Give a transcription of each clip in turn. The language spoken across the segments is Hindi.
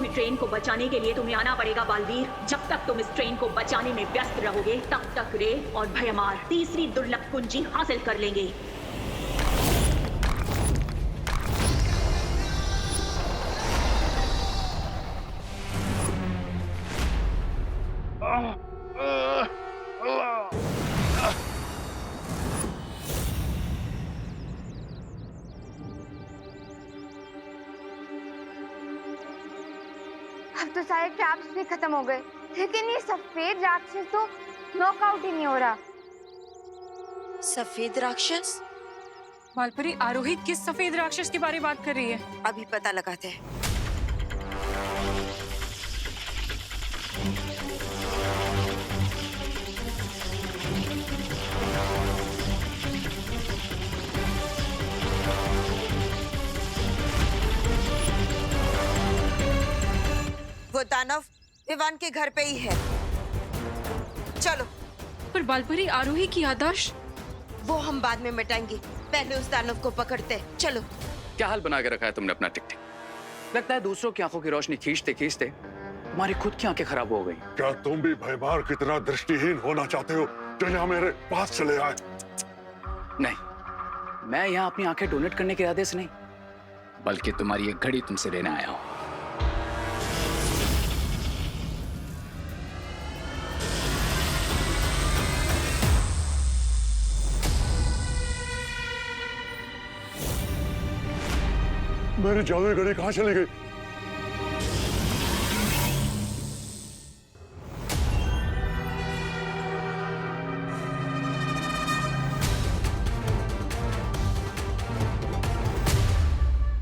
अपनी ट्रेन को बचाने के लिए तुम्हें आना पड़ेगा बालवीर। जब तक तुम इस ट्रेन को बचाने में व्यस्त रहोगे तब तक रे और भयमार तीसरी दुर्लभ कुंजी हासिल कर लेंगे। अब तो सारे ट्रैप्स भी खत्म हो गए, लेकिन ये सफेद राक्षस तो नॉकआउट ही नहीं हो रहा। सफेद राक्षस? बालपरी, आरोही किस सफेद राक्षस के बारे में बात कर रही है? अभी पता लगाते हैं। वो दानव विवान के घर पे ही है। चलो। पर बालपरी, आरोही की याददाश्त? वो हम बाद में मिटाएंगे, पहले उस दानव को पकड़ते। चलो। क्या हाल बना के रखा है तुमने अपना टिक-टिक? लगता है दूसरों की आंखों की रोशनी खींचते खींचते तुम्हारी खुद की आंखें खराब हो गई। क्या तुम भी भयमार की तरह दृष्टिहीन होना चाहते हो जो यहाँ मेरे पास चले आए? नहीं, मैं यहाँ अपनी आंखें डोनेट करने के इरादे से नहीं, बल्कि तुम्हारी एक घड़ी तुमसे लेने आया हूँ। मेरी जादुई घड़ी कहाँ चली गई?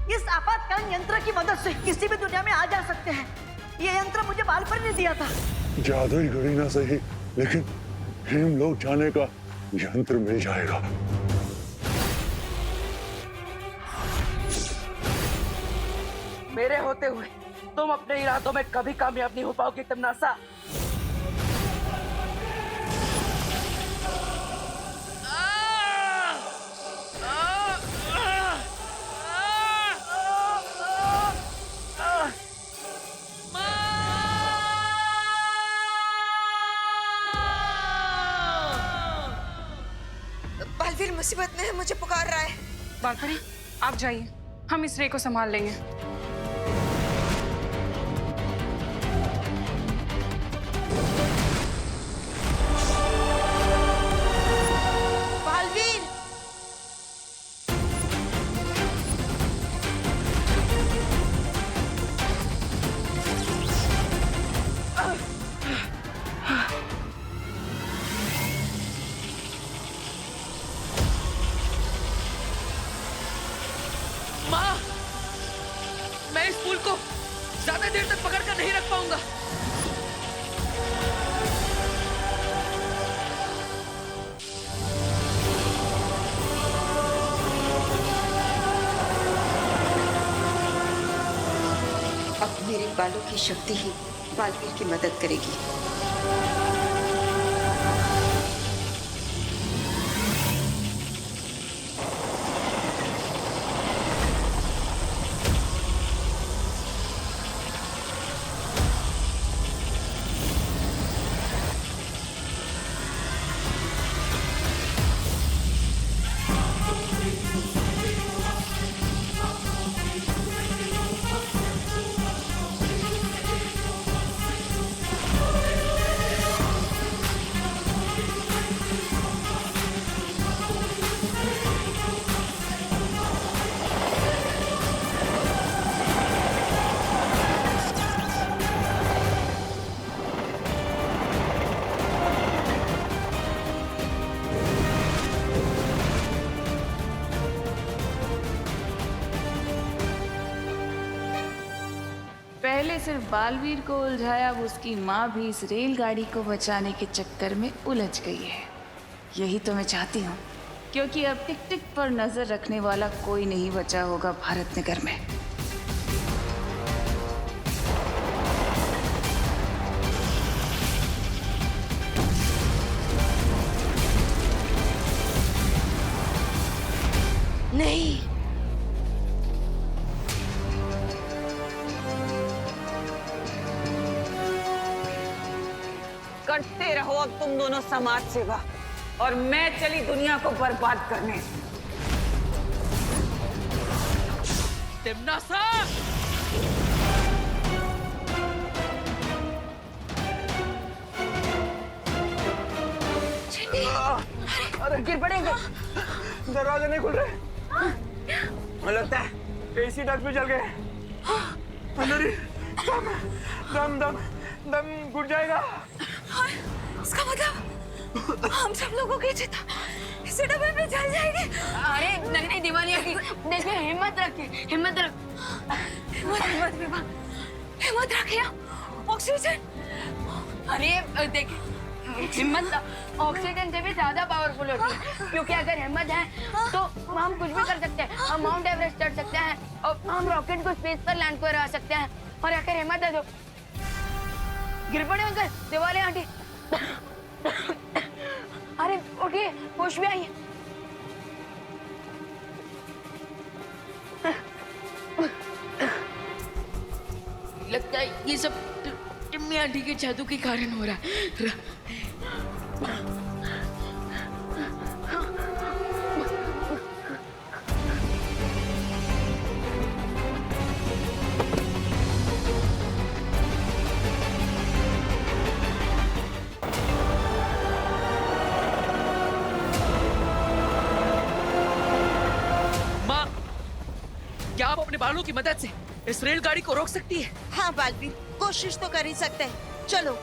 इस आपातकालीन यंत्र की मदद से किसी भी दुनिया में आ जा सकते हैं। ये यंत्र मुझे बालपर ने दिया था। जादुई घड़ी ना सही, लेकिन हेम लोग जाने का यंत्र मिल जाएगा। मेरे होते हुए तुम अपने इरादों में कभी कामयाब नहीं हो पाओगे तमनासा। बालवीर मुसीबत में है, मुझे पुकार रहा है। बालपरी, आप जाइए, हम इस रे को संभाल लेंगे। बालवीर! माँ, मैं इस फूल को ज्यादा देर तक पकड़ कर नहीं रख पाऊंगा। अब मेरे बालों की शक्ति ही बालवीर की मदद करेगी। पहले सिर्फ बालवीर को उलझाया, अब उसकी माँ भी इस रेलगाड़ी को बचाने के चक्कर में उलझ गई है। यही तो मैं चाहती हूँ, क्योंकि अब टिक टिक पर नजर रखने वाला कोई नहीं बचा होगा भारत नगर में। नहीं, तुम दोनों समाज सेवा और मैं चली दुनिया को बर्बाद करने। तिम्नासा! अरे गिर पड़ेंगे। दरवाजे नहीं खुल रहे। मुझे लगता है एसी डक्ट भी जल गए। अंदर ही दम दम दम घुट जाएगा। इसका मतलब हम सब लोगों की चिता इसी डब्बे में जल जाएगी। अरे नहीं नहीं दिवालिया की देखिए, हिम्मत रखिए, हिम्मत हिम्मत रखिए। ऑक्सीजन, अरे देखिए हिम्मत ऑक्सीजन से भी ज्यादा पावरफुल होती है, क्योंकि अगर हिम्मत है तो हम कुछ भी कर सकते हैं। हम माउंट एवरेस्ट चढ़ सकते हैं और हम रॉकेट को स्पेस पर लैंड करा सकते हैं। और अगर हिम्मत है तो गिर पड़े अंकल, दिवाली आंटी। अरे उठिए, होश में आइए। लगता है ये सब टिम्मी आंटी के जादू के कारण हो रहा है। माँ, क्या आप अपने बालों की मदद से इस रेलगाड़ी को रोक सकती है? हाँ बालवीर, कोशिश तो कर ही सकते हैं। चलो।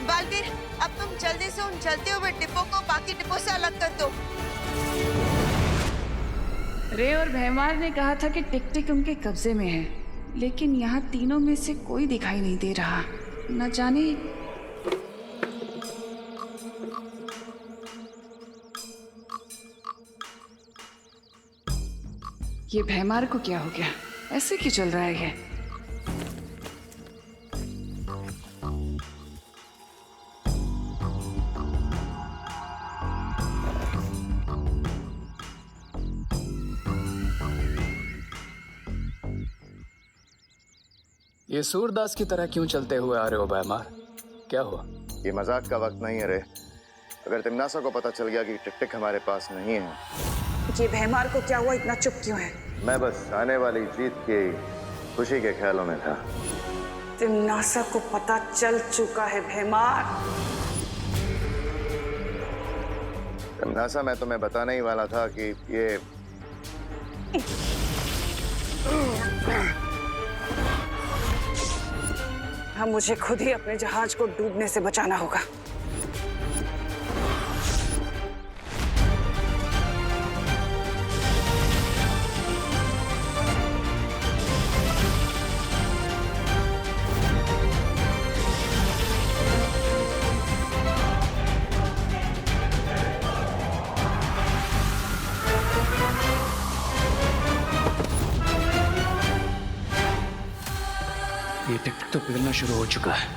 बालवीर, अब तुम जल्दी से उन जलते हुए डिब्बों को बाकी डिब्बों से अलग कर दो। रे और भैमार ने कहा था कि टिक टिक उनके कब्जे में है, लेकिन यहाँ तीनों में से कोई दिखाई नहीं दे रहा। न जाने ये भैमार को क्या हो गया, ऐसे क्यों चल रहा है ये? ये सूरदास की तरह क्यों चलते हुए आ रहे हो भैमार? क्या हुआ? ये मजाक का वक्त नहीं है रे। अगर तिम्नासा को पता चल गया कि टिक टिक हमारे पास नहीं है। ये भैमार को क्या हुआ, इतना चुप क्यों है? मैं बस आने वाली जीत की खुशी के ख्यालों में था। तिम्नासा को पता चल चुका है भैमार। तिम्नासा, मैं तुम्हें बताने ही वाला था कि ये हम मुझे खुद ही अपने जहाज को डूबने से बचाना होगा। ये टिक टिक तो पिघलना शुरू हो चुका है।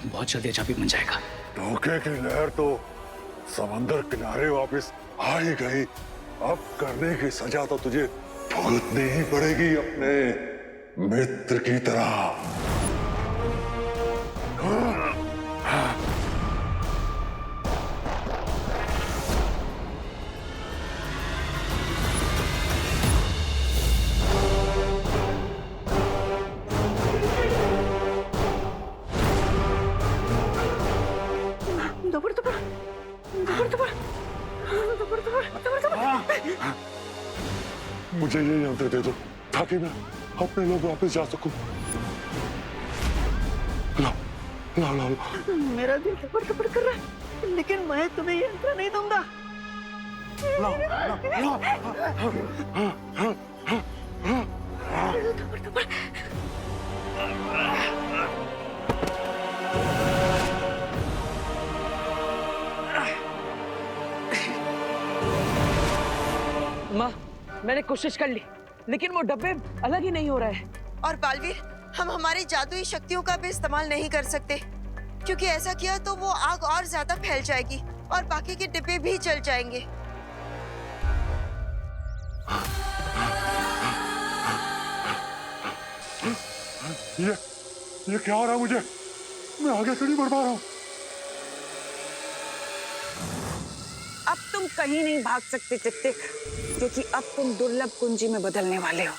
बहुत जल्दी अचाबी बन जाएगा। धोखे की लहर तो समंदर किनारे वापस आ ही गई। अब करने की सजा तो तुझे भुगतनी ही पड़ेगी अपने मित्र की तरह। मुझे ये यंत्र दे दो ताकि मैं अपने लोग वापस जा सकूं। लाओ लाओ लाओ। मेरा दिल धड़पड़ कर रहा है, लेकिन मैं तुम्हें ये यंत्र नहीं दूंगा। लाओ लाओ माँ, मैंने कोशिश कर ली, लेकिन वो डब्बे अलग ही नहीं हो रहे हैं। और बालवीर, हम हमारी जादुई शक्तियों का भी इस्तेमाल नहीं कर सकते, क्योंकि ऐसा किया तो वो आग और ज्यादा फैल जाएगी और बाकी के डिब्बे भी जल जाएंगे। ये क्या हो रहा है मुझे? मैं आगे क्यों नहीं बढ़ पा रहा हूँ? अब तुम कहीं नहीं भाग सकते टिक टिक, क्योंकि अब तुम दुर्लभ कुंजी में बदलने वाले हो।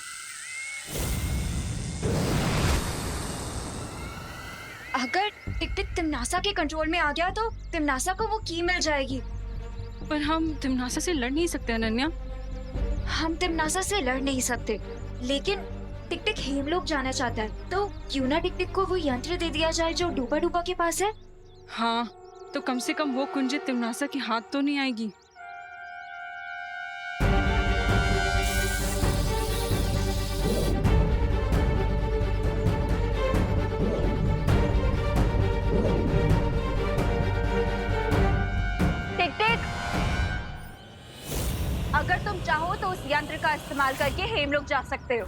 अगर टिक टिक तिमनासा के कंट्रोल में आ गया तो तिमनासा को वो की मिल जाएगी। पर हम तिमनासा से लड़ नहीं सकते अनन्या। हम तिमनासा से लड़ नहीं सकते, लेकिन टिक टिक हेमलोक जाना चाहता है, तो क्यों ना टिक टिक को वो यंत्र दे दिया जाए जो डूबा डूबा के पास है। हाँ, तो कम से कम वो कुंजी तिमनासा के हाथ तो नहीं आएगी। टिक टिक, अगर तुम चाहो तो उस यंत्र का इस्तेमाल करके हेमलोक जा सकते हो।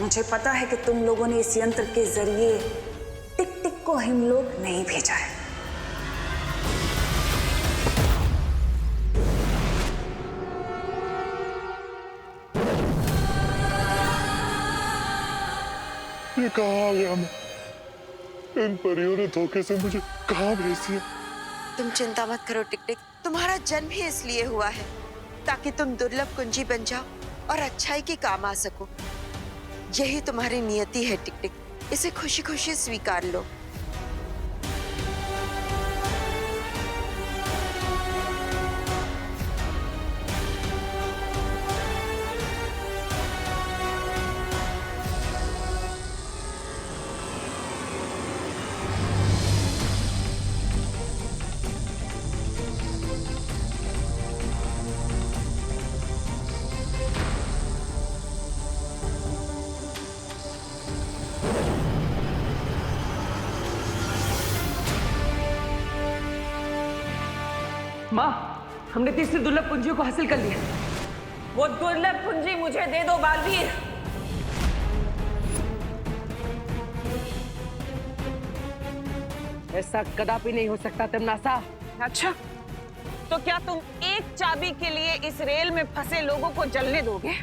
मुझे पता है कि तुम लोगों ने इस यंत्र के जरिए टिक टिक को हेमलोक नहीं भेजा है। ये कहाँ आ गया मैं? इन परियों ने धोखे से मुझे कहाँ भेज दिया? तुम चिंता मत करो टिक टिक, तुम्हारा जन्म ही इसलिए हुआ है ताकि तुम दुर्लभ कुंजी बन जाओ और अच्छाई के काम आ सको। यही तुम्हारी नियति है टिक टिक, इसे खुशी खुशी स्वीकार लो। माँ, हमने तीसरी दुर्लभ कुंजियों को हासिल कर लिया। वो दुर्लभ कुंजी मुझे दे दो बालवीर। ऐसा कदापि नहीं हो सकता तिमनासा। अच्छा, तो क्या तुम एक चाबी के लिए इस रेल में फंसे लोगों को जलने दोगे?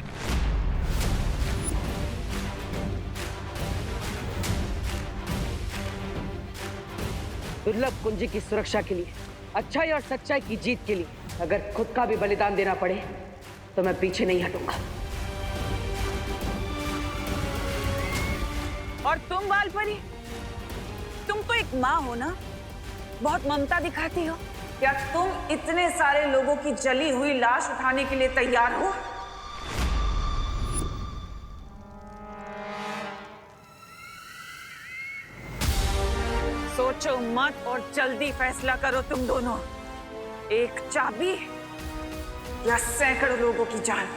दुर्लभ कुंजी की सुरक्षा के लिए, अच्छाई और सच्चाई की जीत के लिए अगर खुद का भी बलिदान देना पड़े तो मैं पीछे नहीं हटूंगा। और तुम बालपरी, तुम तो एक माँ हो ना, बहुत ममता दिखाती हो। क्या तुम इतने सारे लोगों की जली हुई लाश उठाने के लिए तैयार हो? सोचो मत और जल्दी फैसला करो तुम दोनों। एक चाबी या सैकड़ों लोगों की जान।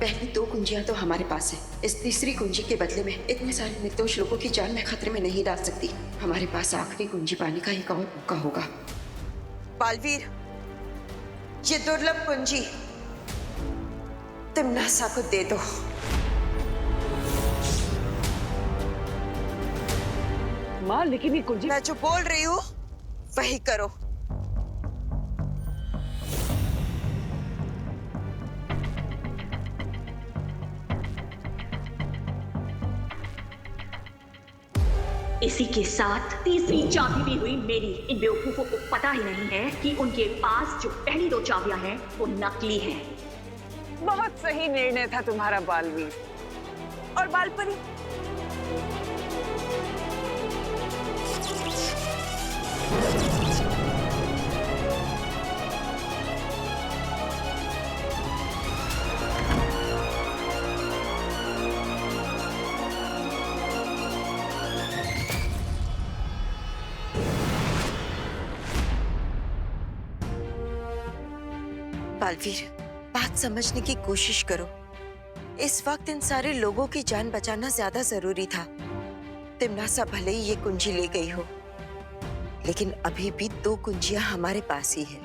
पहली 2 कुंजियां तो हमारे पास है। इस तीसरी कुंजी के बदले में इतने सारे निर्दोष लोगों की जान मैं खतरे में नहीं डाल सकती। हमारे पास आखिरी कुंजी पाने का एक और मौका होगा। बालवीर, ये दुर्लभ कुंजी तिम्नासा को दे दो। माँ, लेकिन ये कुंजी... मैं जो बोल रही हूँ वही करो। इसी के साथ तीसरी चाबी भी हुई मेरी। इन बेवकूफों को पता ही नहीं है कि उनके पास जो पहली 2 चाबियां हैं वो नकली हैं। बहुत सही निर्णय था तुम्हारा बालवीर। और बालपरी, बालवीर, बात समझने की कोशिश करो। इस वक्त इन सारे लोगों की जान बचाना ज्यादा जरूरी था। तिम्नासा भले ही ये कुंजी ले गई हो, लेकिन अभी भी 2 कुंजियां हमारे पास ही है।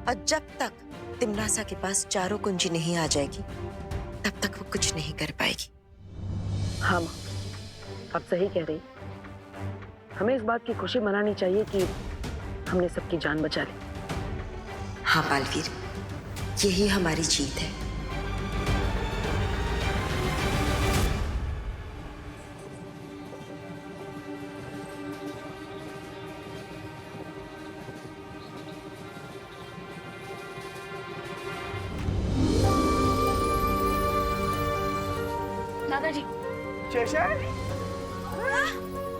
और जब तक तिम्नासा के पास 4 कुंजी नहीं आ जाएगी, तब तक वो कुछ नहीं कर पाएगी। हाँ माँ, आप सही कह रही। हमें इस बात की खुशी मनानी चाहिए कि हमने सबकी जान बचा ली। हाँ बालवीर, यही हमारी जीत है। दादाजी, शेषन,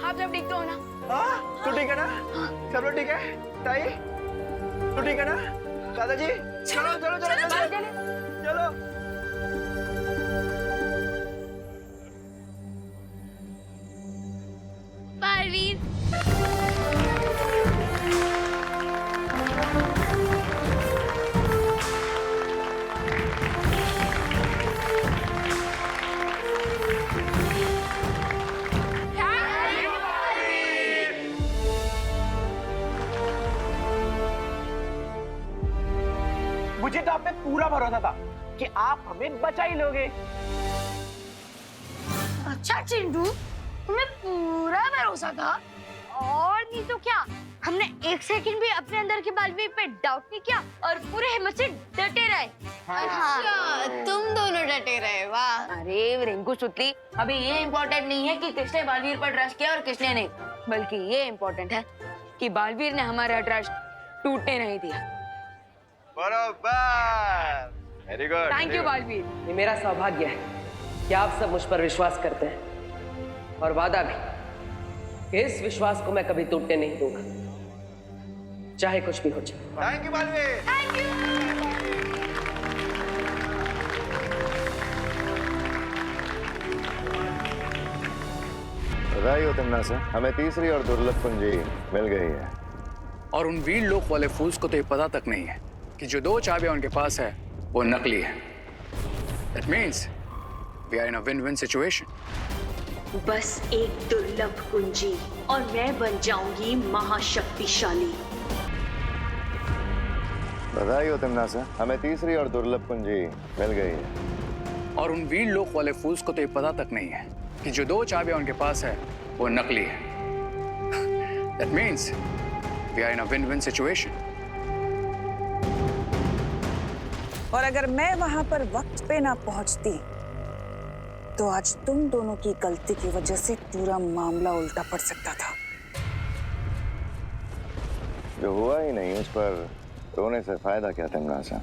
आप जब ठीक तो हो ना? हाँ, तू ठीक है ना? सब लोग ठीक है? ताई, तू ठीक है ना? दादाजी, चलो चलो चलो चलो चलो। बालवीर, मुझे तो आप पे पूरा भरोसा था कि आप हमें बचा ही लोगे। अच्छा चिंटू, तुम्हें पूरा भरोसा था? और नहीं तो क्या, हमने 1 सेकंड भी अपने अंदर के बालवीर पे डाउट नहीं किया और पूरे हिम्मत से डटे रहे। अच्छा, तुम दोनों डटे रहे, वाह। अरे रिंकू सुतली, अभी ये इम्पोर्टेंट नहीं है कि किसने बालवीर पर ट्रस्ट किया और किसने नहीं, बल्कि ये इम्पोर्टेंट है कि बालवीर ने हमारा ट्रस्ट टूटने नहीं दिया। बराबर, very good. Thank you Baalveer. ये मेरा सौभाग्य है कि आप सब मुझ पर विश्वास करते हैं, और वादा भी कि इस विश्वास को मैं कभी टूटने नहीं दूंगा, चाहे कुछ भी हो जाए। Thank you Baalveer. Thank you. बधाई हो तिम्नासा, हमें तीसरी और दुर्लभ कुंजी मिल गई है। और उन वीर लोक वाले फूल्स को तो ये पता तक नहीं है कि जो 2 चाबियां उनके पास है वो नकली है। That means we are in a win-win situation. बस एक दुर्लभ कुंजी और मैं बन जाऊंगी महाशक्तिशाली। बधाई हो तिम्नासा, हमें तीसरी और दुर्लभ कुंजी मिल गई है। और उन वीर लोक वाले फूल्स को तो ये पता तक नहीं है कि जो 2 चाबियां उनके पास है वो नकली है। That means we are in a win-win situation. और अगर मैं वहां पर वक्त पे ना पहुंचती तो आज तुम दोनों की गलती की वजह से पूरा मामला उल्टा पड़ सकता था। जो हुआ ही नहीं उस पर रोने से फायदा क्या तिम्नासा?